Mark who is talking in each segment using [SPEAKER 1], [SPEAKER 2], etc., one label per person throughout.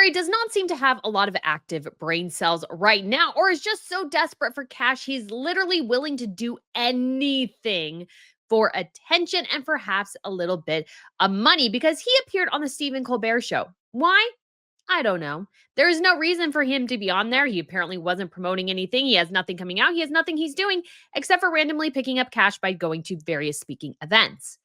[SPEAKER 1] Harry does not seem to have a lot of active brain cells right now, or is just so desperate for cash, he's literally willing to do anything for attention and perhaps a little bit of money because he appeared on the Stephen Colbert show. Why? I don't know. There is no reason for him to be on there. He apparently wasn't promoting anything. He has nothing coming out. He has nothing he's doing except for randomly picking up cash by going to various speaking events.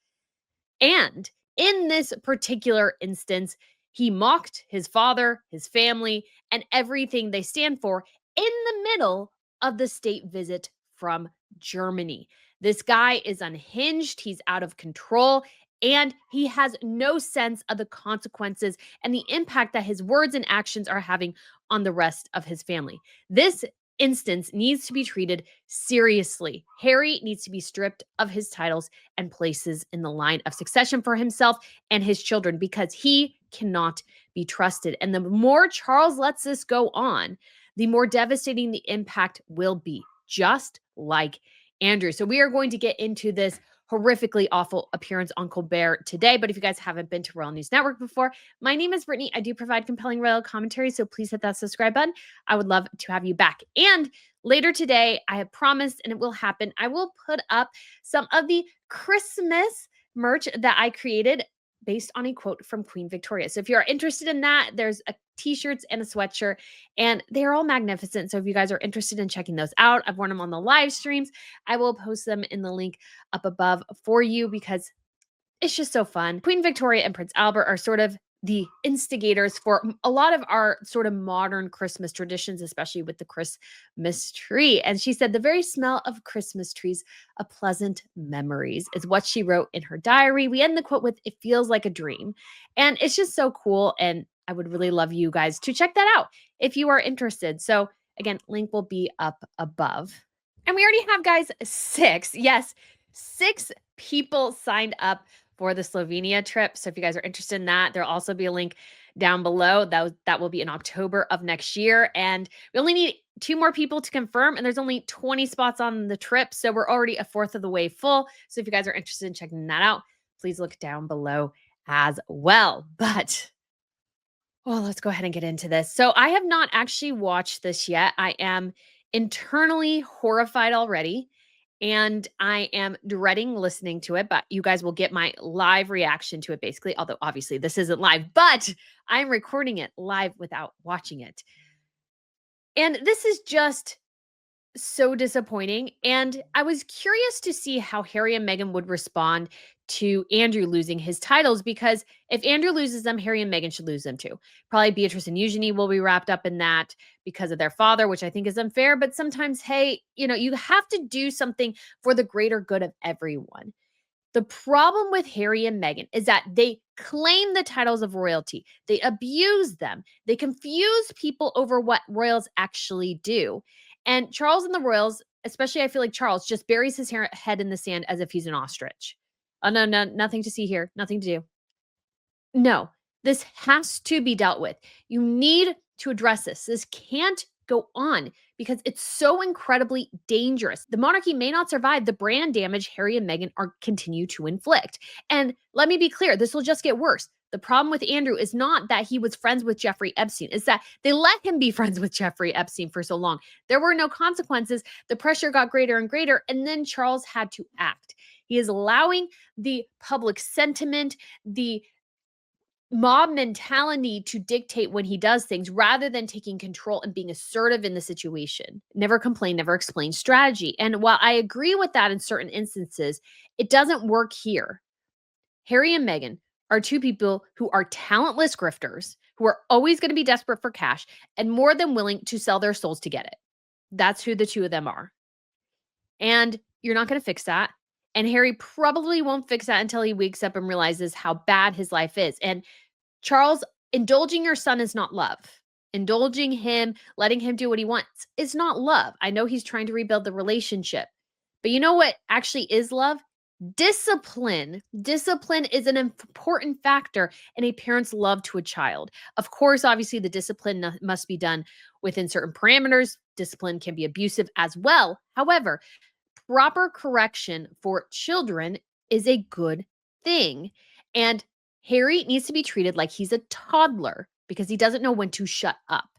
[SPEAKER 1] And in this particular instance, he mocked his father, his family, and everything they stand for in the middle of the state visit from Germany. This guy is unhinged, he's out of control, and he has no sense of the consequences and the impact that his words and actions are having on the rest of his family. This instance needs to be treated seriously. Harry needs to be stripped of his titles and places in the line of succession for himself and his children because he cannot be trusted. And the more Charles lets this go on, the more devastating the impact will be, just like Andrew. So we are going to get into this horrifically awful appearance on Colbert today. But if you guys haven't been to Royal News Network before, my name is Brittany. I do provide compelling royal commentary, so please hit that subscribe button. I would love to have you back. And later today, I have promised, and it will happen, I will put up some of the Christmas merch that I created based on a quote from Queen Victoria. So if you're interested in that, there's a t-shirts and a sweatshirt, and they're all magnificent. So if you guys are interested in checking those out, I've worn them on the live streams. I will post them in the link up above for you because it's just so fun. Queen Victoria and Prince Albert are sort of the instigators for a lot of our sort of modern Christmas traditions, especially with the Christmas tree. And she said, the very smell of Christmas trees, a pleasant memories, is what she wrote in her diary. We end the quote with, it feels like a dream. And it's just so cool. And I would really love you guys to check that out if you are interested. So again, link will be up above. And we already have, guys, six people signed up for the Slovenia trip. So if you guys are interested in that, there'll also be a link down below. That will be in October of next year. And we only need 2 more people to confirm, and there's only 20 spots on the trip. So we're already a fourth of the way full. So if you guys are interested in checking that out, please look down below as well. But let's go ahead and get into this. So I have not actually watched this yet. I am internally horrified already. And I am dreading listening to it, but you guys will get my live reaction to it basically. Although obviously this isn't live, but I'm recording it live without watching it. And this is just so disappointing. And I was curious to see how Harry and Meghan would respond to Andrew losing his titles, because if Andrew loses them, Harry and Meghan should lose them too. Probably Beatrice and Eugenie will be wrapped up in that because of their father, which I think is unfair. But sometimes, hey, you have to do something for the greater good of everyone. The problem with Harry and Meghan is that they claim the titles of royalty. They abuse them. They confuse people over what royals actually do. And Charles and the royals, especially I feel like Charles, just buries his head in the sand as if he's an ostrich. Oh, no, nothing to see here. Nothing to do. No, this has to be dealt with. You need to address this. This can't go on because it's so incredibly dangerous. The monarchy may not survive the brand damage Harry and Meghan continue to inflict. And let me be clear, this will just get worse. The problem with Andrew is not that he was friends with Jeffrey Epstein. It's that they let him be friends with Jeffrey Epstein for so long. There were no consequences. The pressure got greater and greater, and then Charles had to act. He is allowing the public sentiment, the mob mentality to dictate when he does things rather than taking control and being assertive in the situation. Never complain, never explain strategy. And while I agree with that in certain instances, it doesn't work here. Harry and Meghan are 2 people who are talentless grifters, who are always going to be desperate for cash and more than willing to sell their souls to get it. That's who the 2 of them are. And you're not going to fix that. And Harry probably won't fix that until he wakes up and realizes how bad his life is. And Charles, indulging your son is not love. Indulging him, letting him do what he wants is not love. I know he's trying to rebuild the relationship. But you know what actually is love? Discipline. Discipline is an important factor in a parent's love to a child. Of course, obviously, the discipline must be done within certain parameters. Discipline can be abusive as well. However, proper correction for children is a good thing. And Harry needs to be treated like he's a toddler because he doesn't know when to shut up.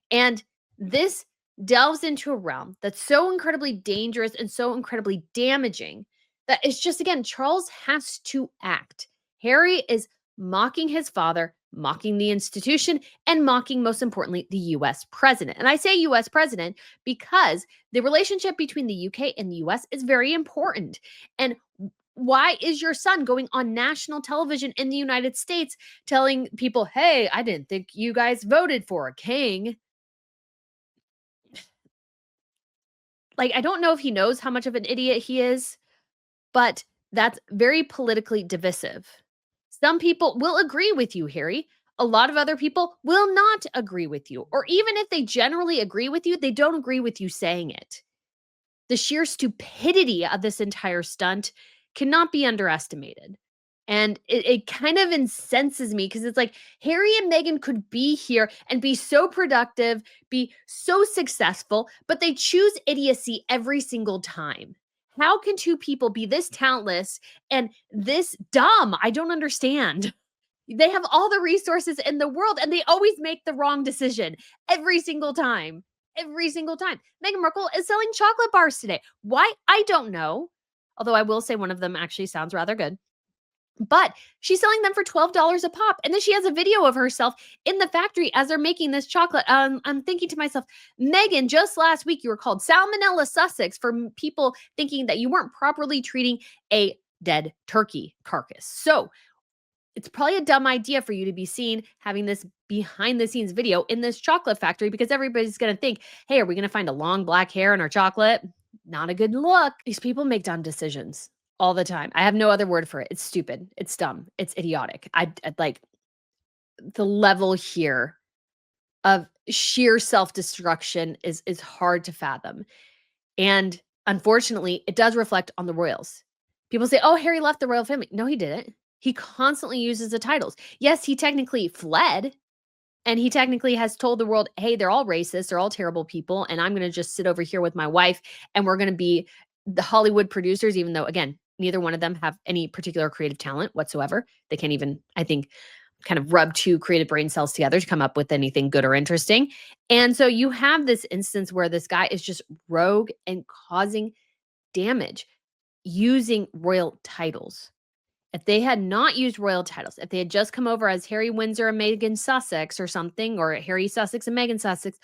[SPEAKER 1] And this delves into a realm that's so incredibly dangerous and so incredibly damaging that it's just, again, Charles has to act. Harry is mocking his father, mocking the institution, and mocking, most importantly, the US president. And I say US president because the relationship between the UK and the US is very important. And why is your son going on national television in the United States telling people, hey, I didn't think you guys voted for a king? Like, I don't know if he knows how much of an idiot he is, but that's very politically divisive. Some people will agree with you, Harry. A lot of other people will not agree with you. Or even if they generally agree with you, they don't agree with you saying it. The sheer stupidity of this entire stunt cannot be underestimated. And it kind of incenses me because it's like Harry and Meghan could be here and be so productive, be so successful, but they choose idiocy every single time. How can two people be this talentless and this dumb? I don't understand. They have all the resources in the world and they always make the wrong decision every single time. Every single time. Meghan Markle is selling chocolate bars today. Why? I don't know. Although I will say one of them actually sounds rather good. But she's selling them for $12 a pop. And then she has a video of herself in the factory as they're making this chocolate. I'm thinking to myself, Megan, just last week you were called Salmonella Sussex for people thinking that you weren't properly treating a dead turkey carcass. So it's probably a dumb idea for you to be seen having this behind the scenes video in this chocolate factory because everybody's going to think, hey, are we going to find a long black hair in our chocolate? Not a good look. These people make dumb decisions all the time. I have no other word for it. It's stupid. It's dumb. It's idiotic. I like the level here of sheer self-destruction is hard to fathom. And unfortunately, it does reflect on the royals. People say, oh, Harry left the royal family. No, he didn't. He constantly uses the titles. Yes, he technically fled and he technically has told the world, hey, they're all racist. They're all terrible people. And I'm going to just sit over here with my wife and we're going to be the Hollywood producers, even though, again, neither one of them have any particular creative talent whatsoever. They can't even, I think, kind of rub two creative brain cells together to come up with anything good or interesting. And so you have this instance where this guy is just rogue and causing damage using royal titles. If they had not used royal titles, if they had just come over as Harry Windsor and Meghan Sussex or something, or Harry Sussex and Meghan Sussex,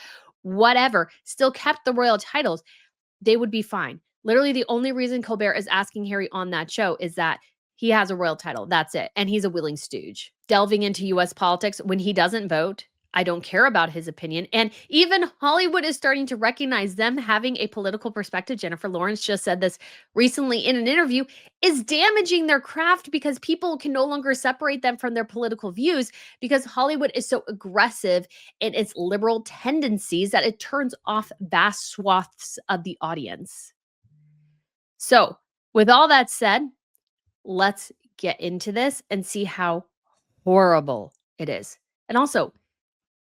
[SPEAKER 1] whatever, still kept the royal titles, they would be fine. Literally, the only reason Colbert is asking Harry on that show is that he has a royal title. That's it. And he's a willing stooge. Delving into US politics when he doesn't vote, I don't care about his opinion. And even Hollywood is starting to recognize them having a political perspective. Jennifer Lawrence just said this recently in an interview, is damaging their craft because people can no longer separate them from their political views because Hollywood is so aggressive in its liberal tendencies that it turns off vast swaths of the audience. So, with all that said, let's get into this and see how horrible it is. And also,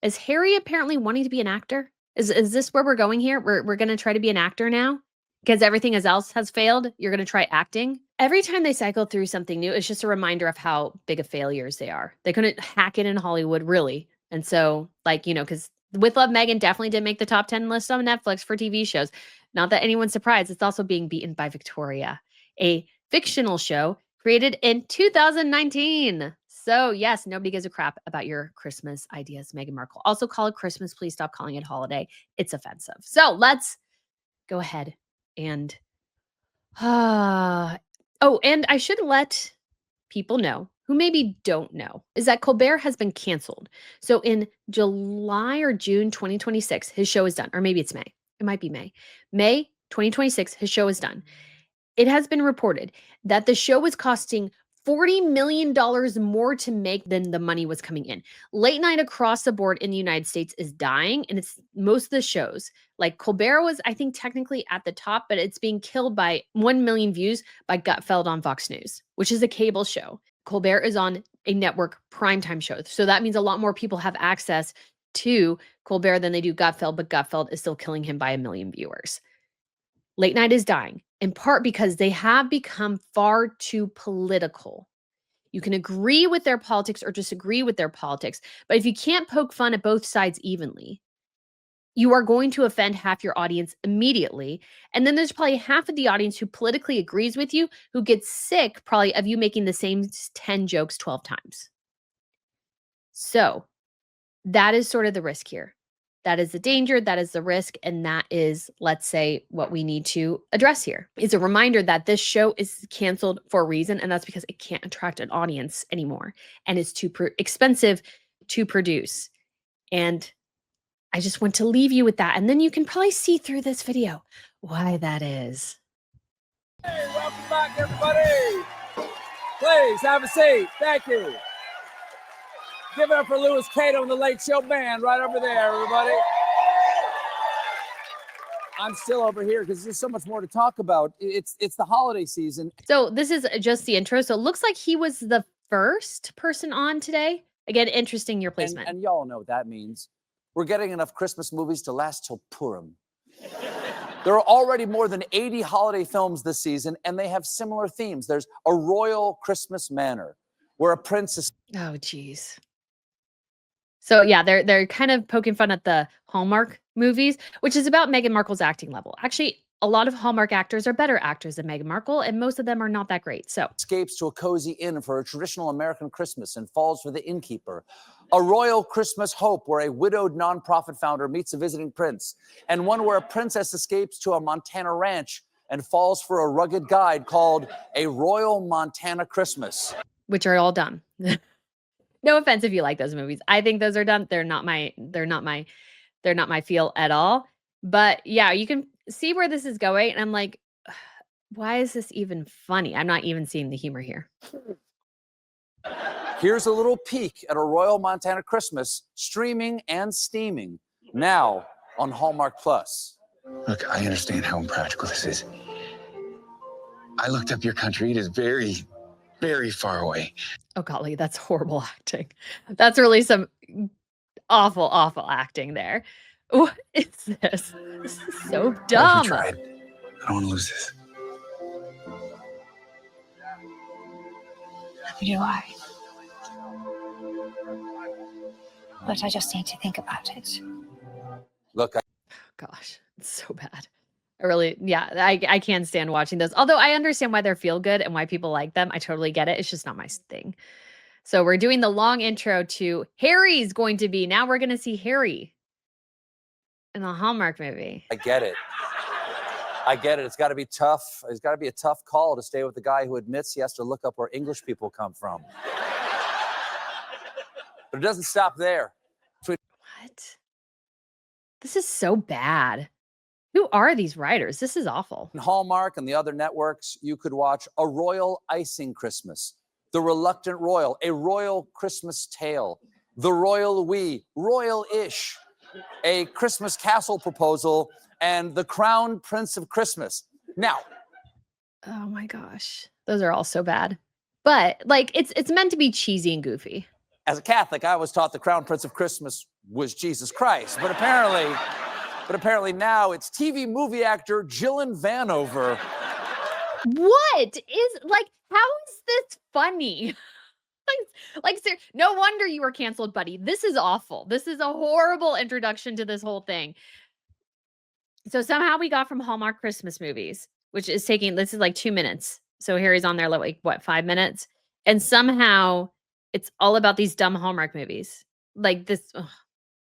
[SPEAKER 1] is Harry apparently wanting to be an actor? Is this where we're going here? We're going to try to be an actor now? Because everything else has failed, you're going to try acting? Every time they cycle through something new, it's just a reminder of how big of failures they are. They couldn't hack it in Hollywood, really. And so, like, because With Love, Megan definitely did make the top 10 list on Netflix for TV shows. Not that anyone's surprised, it's also being beaten by Victoria, a fictional show created in 2019. So, yes, nobody gives a crap about your Christmas ideas, Meghan Markle. Also, call it Christmas. Please stop calling it holiday. It's offensive. So, let's go ahead and and I should let people know who maybe don't know is that Colbert has been canceled. So in July or June 2026, his show is done. Or maybe it's May. It might be May. May 2026, his show is done. It has been reported that the show was costing $40 million more to make than the money was coming in. Late night across the board in the United States is dying, and it's most of the shows. Like Colbert was, I think, technically at the top, but it's being killed by 1 million views by Gutfeld on Fox News, which is a cable show. Colbert is on a network primetime show. So that means a lot more people have access to Colbert than they do Gutfeld, but Gutfeld is still killing him by 1 million viewers. Late night is dying, in part because they have become far too political. You can agree with their politics or disagree with their politics. But if you can't poke fun at both sides evenly, you are going to offend half your audience immediately. And then there's probably half of the audience who politically agrees with you, who gets sick probably of you making the same 10 jokes 12 times. So that is sort of the risk here. That is the danger, that is the risk, and that is, let's say, what we need to address here. It's a reminder that this show is canceled for a reason, and that's because it can't attract an audience anymore, and it's too expensive to produce. And I just want to leave you with that, and then you can probably see through this video why that is.
[SPEAKER 2] Hey, welcome back, everybody. Please have a seat. Thank you. Give it up for Louis Cato and the Late Show Band right over there, everybody. I'm still over here because there's so much more to talk about. It's the holiday season.
[SPEAKER 1] So this is just the intro. So it looks like he was the first person on today. Again, interesting your placement.
[SPEAKER 2] And y'all know what that means. We're getting enough Christmas movies to last till Purim. There are already more than 80 holiday films this season, and they have similar themes. There's A Royal Christmas Manor, where a prince is...
[SPEAKER 1] Oh, geez. So yeah, they're kind of poking fun at the Hallmark movies, which is about Meghan Markle's acting level. Actually, a lot of Hallmark actors are better actors than Meghan Markle, and most of them are not that great. So
[SPEAKER 2] escapes to a cozy inn for a traditional American Christmas and falls for the innkeeper. A Royal Christmas Hope, where a widowed nonprofit founder meets a visiting prince, and one where a princess escapes to a Montana ranch and falls for a rugged guide called A Royal Montana Christmas.
[SPEAKER 1] Which are all dumb. No offense if you like those movies. I think those are dumb. They're not my feel at all. But yeah, you can see where this is going. And I'm like, why is this even funny? I'm not even seeing the humor here.
[SPEAKER 2] Here's a little peek at A Royal Montana Christmas, streaming and steaming, now on Hallmark Plus.
[SPEAKER 3] Look, I understand how impractical this is. I looked up your country. It is very, very far away.
[SPEAKER 1] Oh, golly, that's horrible acting. That's really some awful, awful acting there. What is this? This is so dumb.
[SPEAKER 3] I tried. I don't want to lose this.
[SPEAKER 4] Do I? But I just need to think about it.
[SPEAKER 2] Look,
[SPEAKER 1] Gosh, it's so bad. I can't stand watching those. Although I understand why they're feel good and why people like them. I totally get it. It's just not my thing. So we're doing the long intro to Harry's going to be. Now we're going to see Harry in the Hallmark movie.
[SPEAKER 2] I get it. It's got to be tough. It's got to be a tough call to stay with the guy who admits he has to look up where English people come from. But it doesn't stop there.
[SPEAKER 1] What? This is so bad. Who are these writers? This is awful.
[SPEAKER 2] On Hallmark and the other networks, you could watch A Royal Icing Christmas, The Reluctant Royal, A Royal Christmas Tale, The Royal We, Royal-ish, A Christmas Castle Proposal, and The Crown Prince of Christmas. Now,
[SPEAKER 1] Oh my gosh. Those are all so bad. But like it's meant to be cheesy and goofy.
[SPEAKER 2] as a Catholic, I was taught the Crown Prince of Christmas was Jesus Christ, but apparently now it's TV movie actor Gillian Vanover.
[SPEAKER 1] What is like how is this funny? No wonder you were canceled, buddy. This is awful. This is a horrible introduction to this whole thing. So somehow we got from Hallmark Christmas movies, which is this is like 2 minutes. So Harry's on there like what, 5 minutes? And somehow it's all about these dumb Hallmark movies. Like this, oh,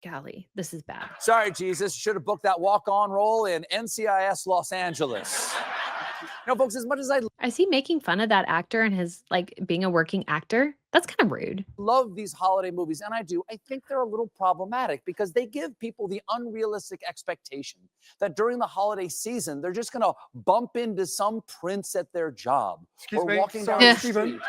[SPEAKER 1] golly, this is bad.
[SPEAKER 2] Sorry, Jesus, should have booked that walk-on role in NCIS Los Angeles. You know, folks, as much as I
[SPEAKER 1] Is he making fun of that actor and his like being a working actor? That's kind of rude.
[SPEAKER 2] love these holiday movies, and I do, I think they're a little problematic because they give people the unrealistic expectation that during the holiday season, they're just going to bump into some prince at their job or walking down the street.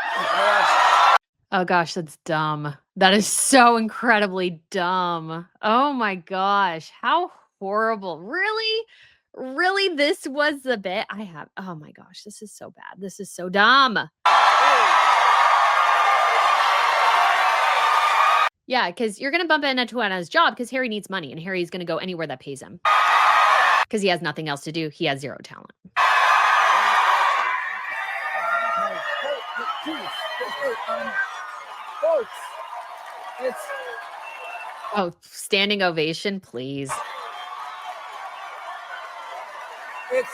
[SPEAKER 1] Oh gosh, that's dumb. That is so incredibly dumb. Oh my gosh, how horrible. Really? Really? This was the bit oh my gosh, this is so bad. This is so dumb. Yeah, because you're going to bump into Anna's job because Harry needs money and Harry's going to go anywhere that pays him. Because he has nothing else to do. He has zero talent.
[SPEAKER 2] Folks, it's
[SPEAKER 1] Oh, standing ovation, please.
[SPEAKER 2] it's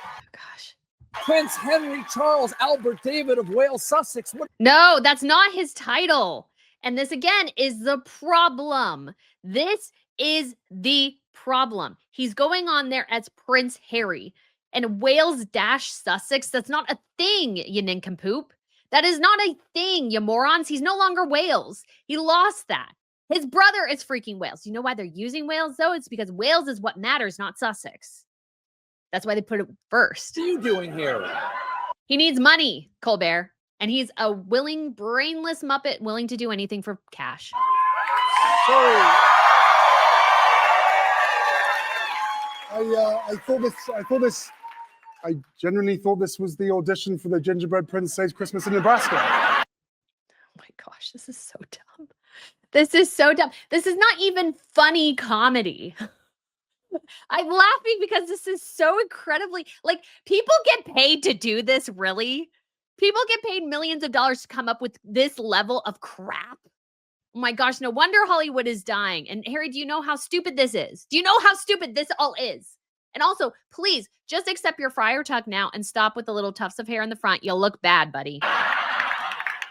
[SPEAKER 1] Oh, gosh.
[SPEAKER 2] Prince Henry Charles Albert David of Wales, Sussex. What?
[SPEAKER 1] No, that's not his title. And this again is the problem. This is the problem. He's going on there as Prince Harry and Wales dash Sussex. That's not a thing, you nincompoop. That is not a thing, you morons. He's no longer Wales. He lost that. His brother is freaking Wales. You know why they're using Wales, though? It's because Wales is what matters, not Sussex. That's why they put it first.
[SPEAKER 2] What are you doing here?
[SPEAKER 1] He needs money, Colbert. And he's a willing, brainless Muppet willing to do anything for cash.
[SPEAKER 5] Sorry. I genuinely thought this was the audition for the Gingerbread Prince Saves Christmas in Nebraska.
[SPEAKER 1] Oh my gosh, this is so dumb. This is so dumb. This is not even funny comedy. I'm laughing because this is so incredibly, like, people get paid to do this, really? People get paid millions of dollars to come up with this level of crap. Oh my gosh, no wonder Hollywood is dying. And Harry, do you know how stupid this is? Do you know how stupid this all is? And also, please, just accept your friar tuck now and stop with the little tufts of hair in the front. You'll look bad, buddy.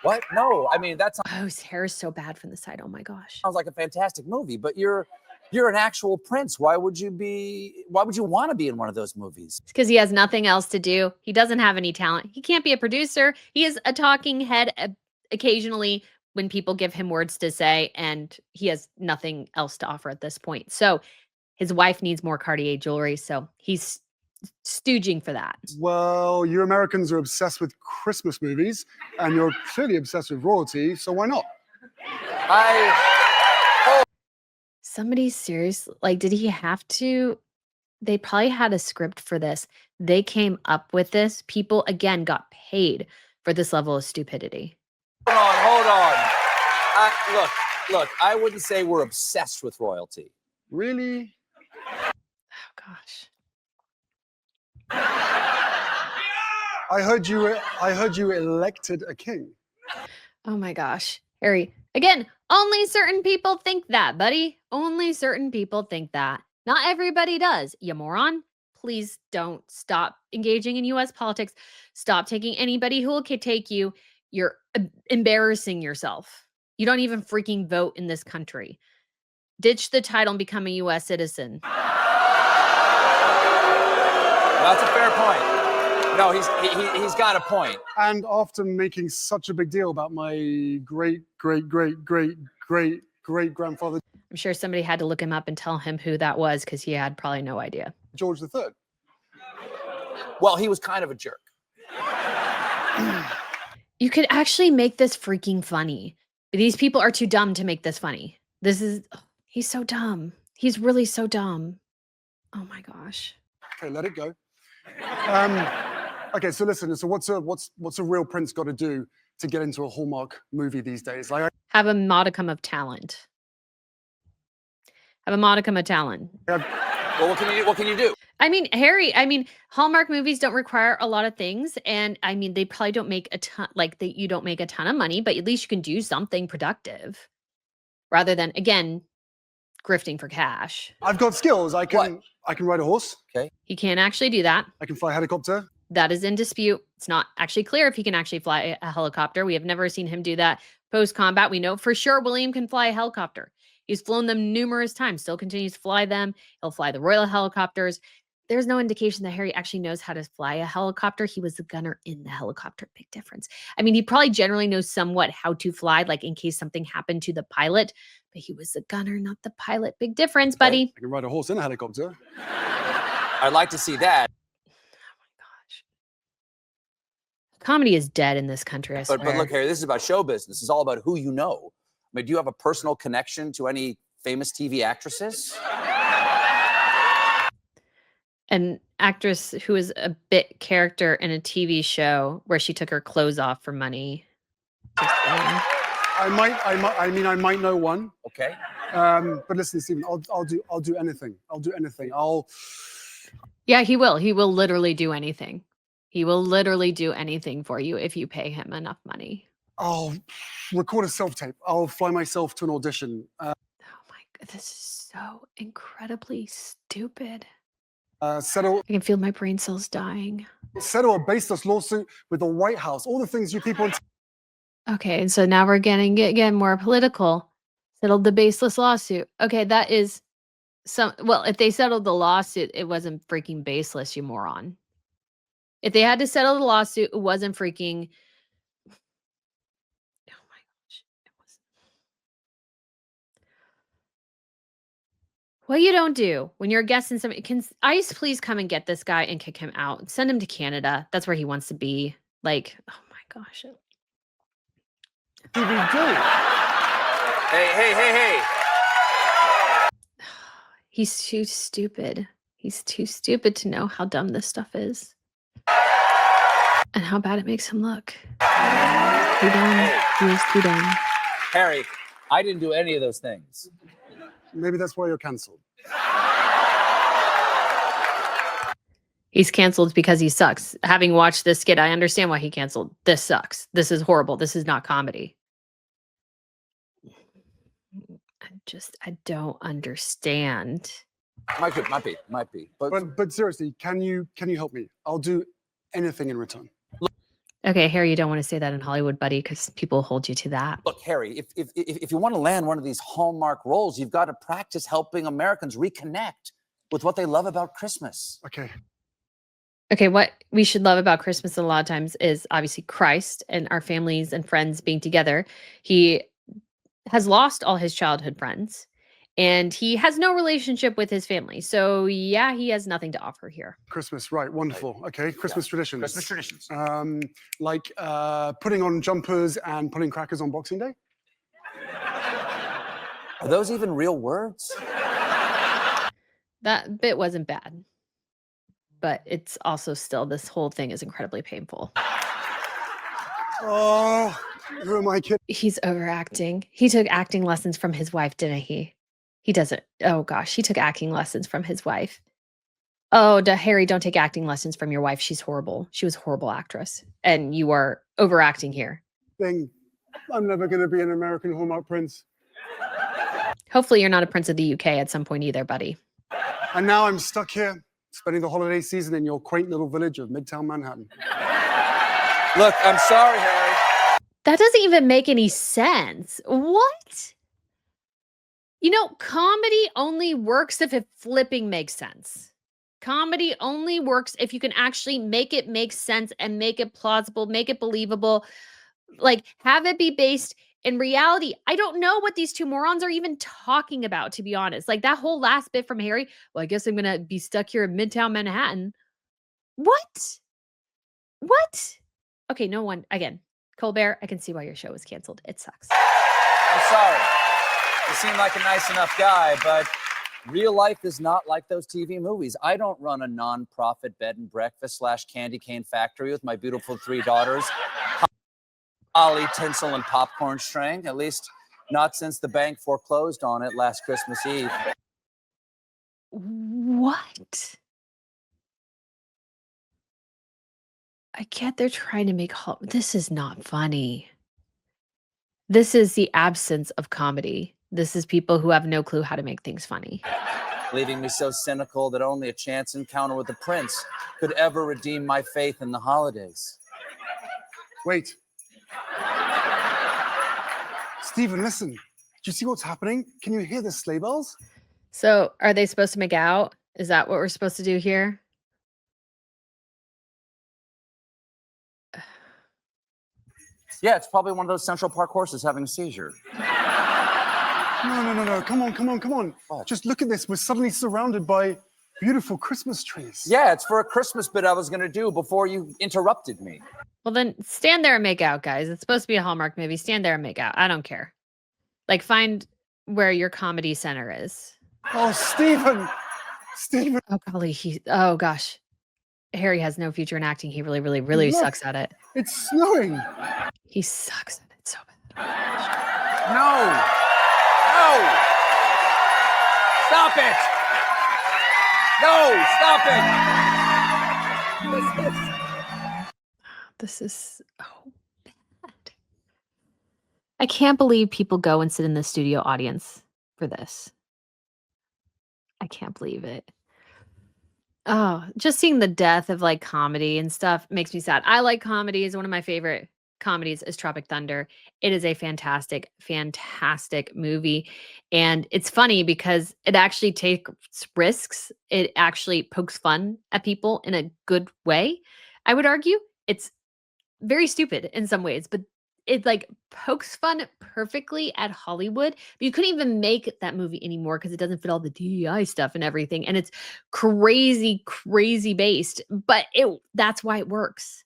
[SPEAKER 2] What? No, I mean, that's
[SPEAKER 1] Oh, his hair is so bad from the side. Oh my gosh.
[SPEAKER 2] sounds like a fantastic movie, but you're an actual prince. Why would you want to be in one of those movies?
[SPEAKER 1] It's because he has nothing else to do. He doesn't have any talent. He can't be a producer. He is a talking head occasionally when people give him words to say, and he has nothing else to offer at this point. So his wife needs more Cartier jewelry, so he's stooging for that.
[SPEAKER 5] Well, you Americans are obsessed with Christmas movies, and you're clearly obsessed with royalty, so why not?
[SPEAKER 1] Somebody seriously, like, did he have to? They probably had a script for this. They came up with this. People, again, got paid for this level of stupidity.
[SPEAKER 2] Hold on. Look, I wouldn't say we're obsessed with royalty.
[SPEAKER 5] Really?
[SPEAKER 1] Oh, gosh.
[SPEAKER 5] I heard you elected a king.
[SPEAKER 1] Oh my gosh. Harry, again, only certain people think that, buddy. Only certain people think that. Not everybody does, you moron. Please don't stop engaging in US politics. Stop taking anybody who will take you. You're embarrassing yourself. You don't even freaking vote in this country. Ditch the title and become a US citizen.
[SPEAKER 2] That's a fair point. No, he's got a point.
[SPEAKER 5] And after making such a big deal about my great grandfather
[SPEAKER 1] I'm sure somebody had to look him up and tell him who that was because he had probably no idea.
[SPEAKER 5] George III.
[SPEAKER 2] Well, he was kind of a jerk.
[SPEAKER 1] You could actually make this freaking funny. These people are too dumb to make this funny. He's so dumb. He's really so dumb. Oh my gosh.
[SPEAKER 5] Okay, let it go. Okay, so listen. So what's a real prince got to do to get into a Hallmark movie these days? Like,
[SPEAKER 1] Have a modicum of talent. Have a modicum of talent.
[SPEAKER 2] Well, what can you do?
[SPEAKER 1] I mean, Harry, Hallmark movies don't require a lot of things. And I mean, they probably don't make a ton, you don't make a ton of money, but at least you can do something productive rather than, again, grifting for cash.
[SPEAKER 5] I've got skills. I can ride a horse.
[SPEAKER 2] Okay.
[SPEAKER 1] He can't actually do that.
[SPEAKER 5] I can fly a helicopter.
[SPEAKER 1] That is in dispute. It's not actually clear if he can actually fly a helicopter. We have never seen him do that post-combat. We know for sure William can fly a helicopter. He's flown them numerous times, still continues to fly them. He'll fly the royal helicopters. There's no indication that Harry actually knows how to fly a helicopter. He was the gunner in the helicopter. Big difference. I mean, he probably generally knows somewhat how to fly, like in case something happened to the pilot, but he was the gunner, not the pilot. Big difference, buddy.
[SPEAKER 5] I can ride a horse in a helicopter.
[SPEAKER 2] I'd like to see that.
[SPEAKER 1] Comedy is dead in this country, I swear.
[SPEAKER 2] But look, Harry, this is about show business. It's all about who you know. I mean, do you have a personal connection to any famous TV actresses?
[SPEAKER 1] An actress who was a bit character in a TV show where she took her clothes off for money. Just saying.
[SPEAKER 5] I might know one.
[SPEAKER 2] Okay.
[SPEAKER 5] But listen, Stephen, I'll do anything. I'll do anything.
[SPEAKER 1] Yeah, he will. He will literally do anything. He will literally do anything for you if you pay him enough money.
[SPEAKER 5] I'll record a self-tape. I'll fly myself to an audition.
[SPEAKER 1] Oh my god, this is so incredibly stupid.
[SPEAKER 5] Settle
[SPEAKER 1] I can feel my brain cells dying.
[SPEAKER 5] a baseless lawsuit with the White House. All the things you people.
[SPEAKER 1] Okay, and so now we're getting again more political. Settled the baseless lawsuit. Okay, that is well, if they settled the lawsuit, it wasn't freaking baseless, you moron. If they had to settle the lawsuit, it wasn't freaking. Oh my gosh. It was. What you don't do when you're guessing somebody, can ICE please come and get this guy and kick him out? Send him to Canada. That's where he wants to be. Like, oh my gosh.
[SPEAKER 5] TV do.
[SPEAKER 2] Hey.
[SPEAKER 1] He's too stupid. He's too stupid to know how dumb this stuff is. And how bad it makes him look. Too dumb. He is too dumb.
[SPEAKER 2] Harry, I didn't do any of those things.
[SPEAKER 5] Maybe that's why you're canceled.
[SPEAKER 1] He's canceled because he sucks. Having watched this skit, I understand why he canceled. This sucks. This is horrible. This is not comedy. I don't understand.
[SPEAKER 2] Might be.
[SPEAKER 5] But seriously, can you help me? I'll do anything in return.
[SPEAKER 1] Okay, Harry, you don't want to say that in Hollywood, buddy, because people hold you to that.
[SPEAKER 2] Look, Harry, if you want to land one of these Hallmark roles, you've got to practice helping Americans reconnect with what they love about Christmas.
[SPEAKER 1] Okay, what we should love about Christmas a lot of times is obviously Christ and our families and friends being together. He has lost all his childhood friends and he has no relationship with his family. So yeah, he has nothing to offer here.
[SPEAKER 5] Christmas, right? Wonderful. Okay, Christmas traditions.
[SPEAKER 2] Christmas traditions.
[SPEAKER 5] Like putting on jumpers and putting crackers on Boxing Day.
[SPEAKER 2] Are those even real words?
[SPEAKER 1] That bit wasn't bad, but it's also still, this whole thing is incredibly painful.
[SPEAKER 5] Oh, who am I kidding?
[SPEAKER 1] He's overacting. He took acting lessons from his wife, didn't he? He doesn't. Oh gosh, he took acting lessons from his wife. Oh, Harry, don't take acting lessons from your wife. She's horrible. She was a horrible actress. And you are overacting here.
[SPEAKER 5] I'm never going to be an American Hallmark prince.
[SPEAKER 1] Hopefully you're not a prince of the UK at some point either, buddy.
[SPEAKER 5] And now I'm stuck here, spending the holiday season in your quaint little village of Midtown Manhattan.
[SPEAKER 2] Look, I'm sorry, Harry.
[SPEAKER 1] That doesn't even make any sense. What? You know, comedy only works if it flipping makes sense. Comedy only works if you can actually make it make sense and make it plausible, make it believable, like have it be based in reality. I don't know what these two morons are even talking about, to be honest. Like that whole last bit from Harry, well, I guess I'm going to be stuck here in Midtown Manhattan. What? Okay, no one, again, Colbert, I can see why your show was canceled. It sucks.
[SPEAKER 2] I'm sorry. You seem like a nice enough guy, but real life is not like those TV movies. I don't run a non-profit bed and breakfast / candy cane factory with my beautiful 3 daughters. Holly, tinsel, and popcorn string. At least not since the bank foreclosed on it last Christmas Eve.
[SPEAKER 1] What? I get they're trying to make this is not funny. This is the absence of comedy. This is people who have no clue how to make things funny.
[SPEAKER 2] Leaving me so cynical that only a chance encounter with the prince could ever redeem my faith in the holidays.
[SPEAKER 5] Wait. Stephen, listen. Do you see what's happening? Can you hear the sleigh bells?
[SPEAKER 1] So are they supposed to make out? Is that what we're supposed to do here?
[SPEAKER 2] Yeah, it's probably one of those Central Park horses having a seizure.
[SPEAKER 5] No. Come on.
[SPEAKER 2] What?
[SPEAKER 5] Just look at this. We're suddenly surrounded by beautiful Christmas trees.
[SPEAKER 2] Yeah, it's for a Christmas bit I was going to do before you interrupted me.
[SPEAKER 1] Well, then stand there and make out, guys. It's supposed to be a Hallmark movie. Stand there and make out. I don't care. Like, find where your comedy center is.
[SPEAKER 5] Oh, Stephen.
[SPEAKER 1] Oh, golly. Oh, gosh. Harry has no future in acting. He really
[SPEAKER 5] Look.
[SPEAKER 1] sucks at it.
[SPEAKER 5] It's snowing.
[SPEAKER 1] He sucks at it so bad.
[SPEAKER 2] No! Stop it! No, stop it!
[SPEAKER 1] This is so bad. I can't believe people go and sit in the studio audience for this. I can't believe it. Oh, just seeing the death of, like, comedy and stuff makes me sad. I like comedies. One of my favorite comedies is Tropic Thunder. It is a fantastic, fantastic movie, and it's funny because it actually takes risks. It actually pokes fun at people in a good way, I would argue. It's very stupid in some ways, but it, like, pokes fun perfectly at Hollywood, but you couldn't even make that movie anymore because it doesn't fit all the DEI stuff and everything, and it's crazy, crazy based, but that's why it works.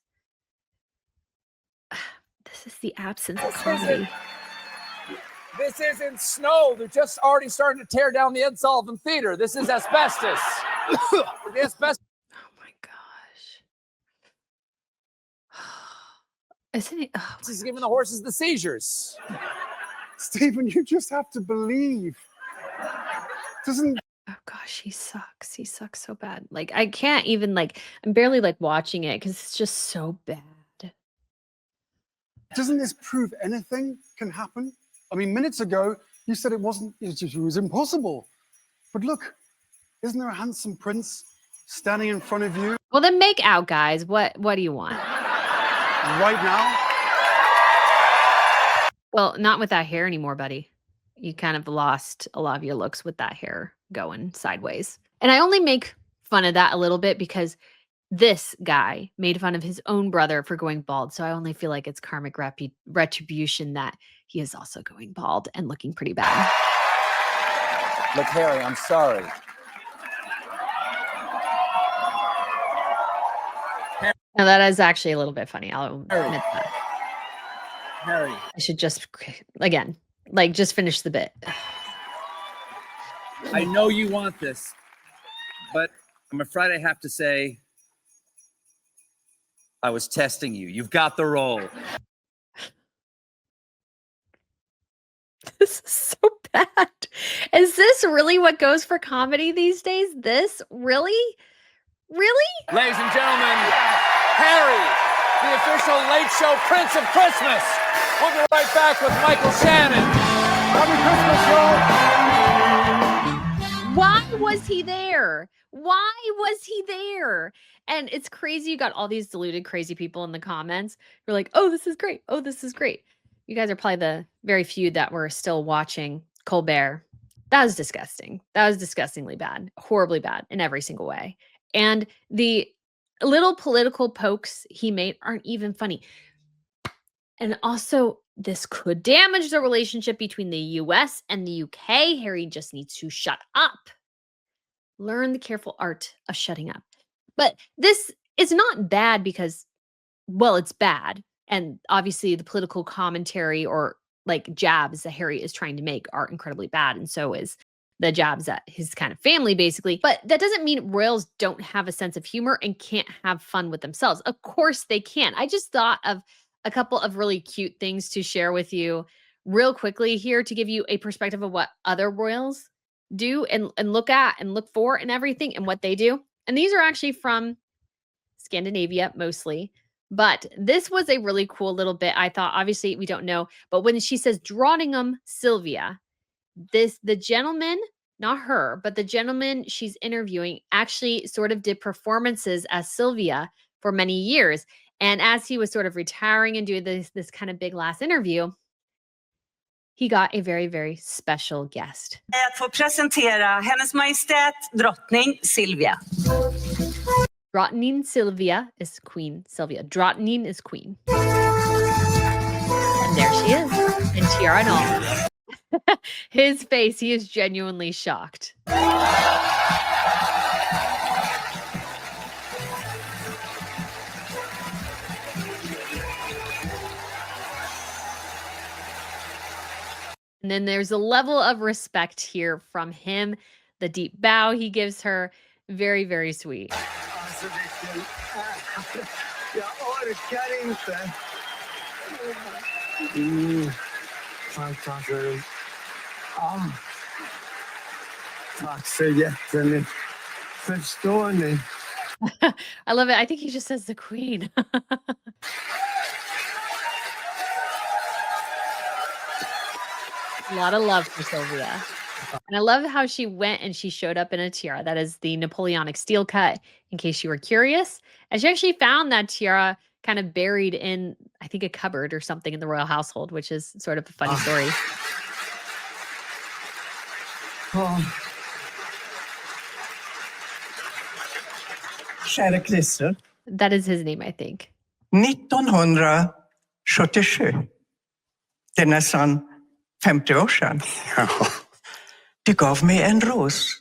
[SPEAKER 1] This is the absence of comedy.
[SPEAKER 2] This isn't snow. They're just already starting to tear down the Ed Sullivan Theater. This is asbestos. The asbestos.
[SPEAKER 1] Oh my gosh. Isn't it? Oh
[SPEAKER 2] This is giving the horses the seizures.
[SPEAKER 5] Stephen, you just have to believe. Doesn't
[SPEAKER 1] oh gosh, he sucks. He sucks so bad. Like, I can't even, like, I'm barely, like, watching it because it's just so bad.
[SPEAKER 5] doesn't this prove anything can happen? I mean, minutes ago you said it was impossible. But look, isn't there a handsome prince standing in front of you
[SPEAKER 1] Well, then make out, guys. What do you want?
[SPEAKER 5] right now?
[SPEAKER 1] Well, not with that hair anymore, buddy. You kind of lost a lot of your looks with that hair going sideways. And I only make fun of that a little bit because this guy made fun of his own brother for going bald. So I only feel like it's karmic retribution that he is also going bald and looking pretty bad.
[SPEAKER 2] Look, Harry, I'm sorry.
[SPEAKER 1] Now that is actually a little bit funny. I'll admit that.
[SPEAKER 2] Harry.
[SPEAKER 1] I should just, again, like, just finish the bit.
[SPEAKER 2] I know you want this, but I'm afraid I have to say I was testing you. You've got the role.
[SPEAKER 1] This is so bad. Is this really what goes for comedy these days? This? Really? Really?
[SPEAKER 2] Ladies and gentlemen, Harry, the official Late Show Prince of Christmas. We'll be right back with Michael Shannon. Happy Christmas, y'all.
[SPEAKER 1] Why was he there? Why was he there? And it's crazy. You got all these deluded, crazy people in the comments who are like, oh, this is great. Oh, this is great. You guys are probably the very few that were still watching Colbert. That was disgusting. That was disgustingly bad, horribly bad in every single way. And the little political pokes he made aren't even funny. And also, this could damage the relationship between the US and the UK. Harry just needs to shut up. Learn the careful art of shutting up. But this is not bad because, well, it's bad. And obviously, the political commentary or like jabs that Harry is trying to make are incredibly bad. And so is the jabs at his kind of family, basically. But that doesn't mean royals don't have a sense of humor and can't have fun with themselves. Of course they can. I just thought of a couple of really cute things to share with you real quickly here to give you a perspective of what other royals do and look at and look for and everything and what they do. And these are actually from Scandinavia mostly. But this was a really cool little bit. I thought, obviously, we don't know. But when she says Drottningham Sylvia, the gentleman, not her, but the gentleman she's interviewing actually sort of did performances as Sylvia for many years. And as he was sort of retiring and doing this kind of big last interview, he got a very, very special guest.
[SPEAKER 6] Att få presentera Hennes Majestät Drottning Silvia.
[SPEAKER 1] Drottning Sylvia is Queen Sylvia. Drottning is Queen. And there she is, in tiara and all. His face, he is genuinely shocked. And then there's a level of respect here from him. The deep bow he gives her. Very, very sweet.
[SPEAKER 7] Jag orkar inte. Fantastiskt. Tack så jättemycket. Förstår ni?
[SPEAKER 1] I love it. I think he just says the queen. A lot of love for Sylvia. And I love how she went and she showed up in a tiara. That is the Napoleonic steel cut, in case you were curious. And she actually found that tiara kind of buried in, I think, a cupboard or something in the royal household, which is sort of a funny story.
[SPEAKER 7] Kära Christer,
[SPEAKER 1] That is his name, I think.
[SPEAKER 7] 1977. Det är nästan 50 år sedan. Du gav mig en ros.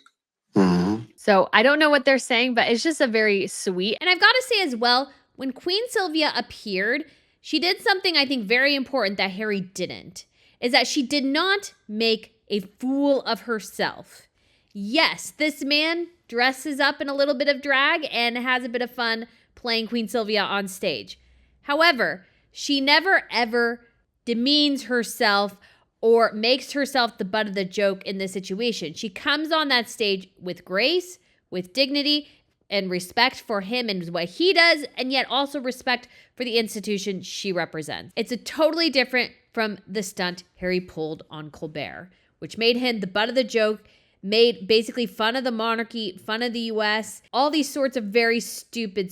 [SPEAKER 1] So I don't know what they're saying, but it's just a very sweet.
[SPEAKER 8] And I've got to say as well, when Queen Sylvia appeared, she did something I think very important that Harry didn't, is that she did not make a fool of herself. Yes, this man dresses up in a little bit of drag and has a bit of fun playing Queen Sylvia on stage. However, she never ever demeans herself or makes herself the butt of the joke in this situation. She comes on that stage with grace, with dignity, and respect for him and what he does, and yet also respect for the institution she represents. It's a totally different from the stunt Harry pulled on Colbert, which made him the butt of the joke, made basically fun of the monarchy, fun of the US, all these sorts of very stupid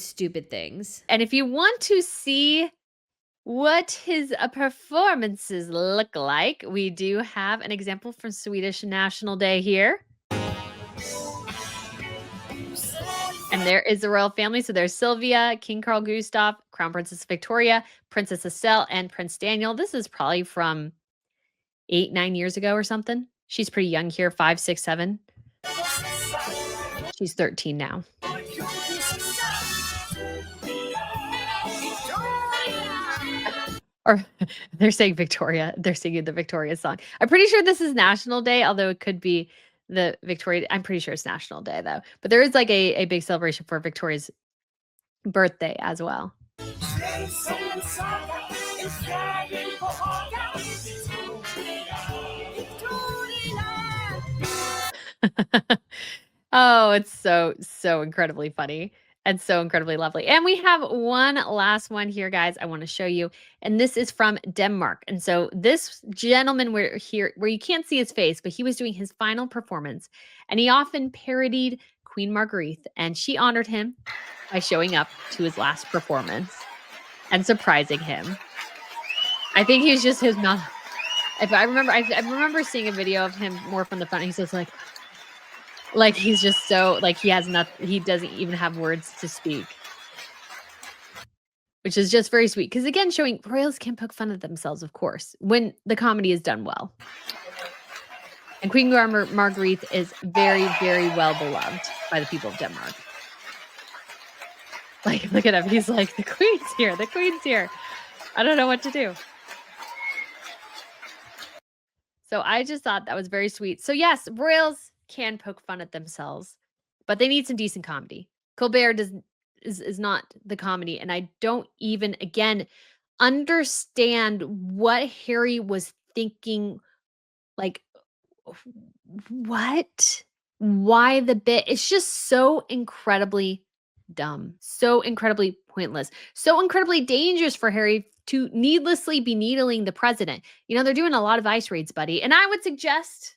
[SPEAKER 8] things.
[SPEAKER 1] And if you want to see what his performances look like, we do have an example from Swedish National Day here. And there is the royal family. So there's Sylvia, King Carl Gustaf, Crown Princess Victoria, Princess Estelle, and Prince Daniel. This is probably from 8-9 years ago or something. She's pretty young here, 5, 6, 7. She's 13 now. Or they're saying Victoria. They're singing the Victoria song. I'm pretty sure this is National Day, although it could be the Victoria. I'm pretty sure it's National Day, though. But there is like a big celebration for Victoria's birthday as well. Oh, it's so incredibly funny and so incredibly lovely. And we have one last one here, guys, I want to show you. And this is from Denmark. And so this gentleman we're here, where you can't see his face, but he was doing his final performance. And he often parodied Queen Marguerite. And she honored him by showing up to his last performance and surprising him. I think he was just his mouth. If I remember seeing a video of him more from the front. He's just like he's just so like he doesn't even have words to speak, which is just very sweet. Because again, showing royals can poke fun at themselves, of course, when the comedy is done well. And Queen Marguerite is very, very well beloved by the people of Denmark. Like, look at him. He's like, the queen's here. The queen's here. I don't know what to do. So I just thought that was very sweet. So yes, royals can poke fun at themselves, but they need some decent comedy. Colbert is not the comedy, and I don't even again understand what Harry was thinking. Like, what? Why the bit? It's just so incredibly dumb, so incredibly pointless, so incredibly dangerous for Harry to needlessly be needling the president. You know, they're doing a lot of ice raids, buddy, and I would suggest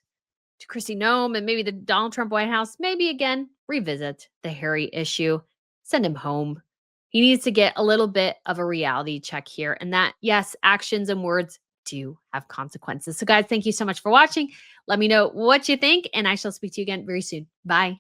[SPEAKER 1] to Kristi Noem and maybe the Donald Trump White House, maybe again, revisit the Harry issue. Send him home. He needs to get a little bit of a reality check here. And that, yes, actions and words do have consequences. So guys, thank you so much for watching. Let me know what you think, and I shall speak to you again very soon. Bye.